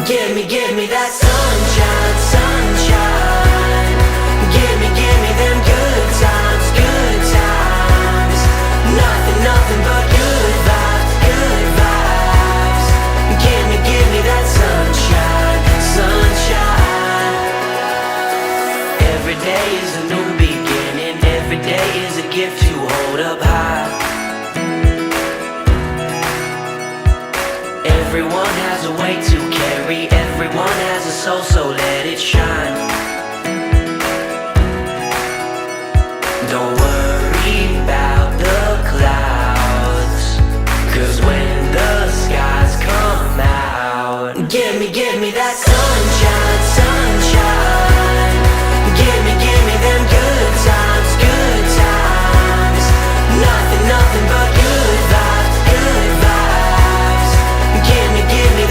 Give me that sunshine, sunshine. Give me them good times, good times. Nothing, nothing but good vibes, good vibes. Give me that sunshine, sunshine. Every day is a new beginning. Every day is a gift to hold up high. Everyone has a way to carry, everyone has a soul, so let it shine. Don't worry about the clouds, 'cause when the skies come out, give me that sun.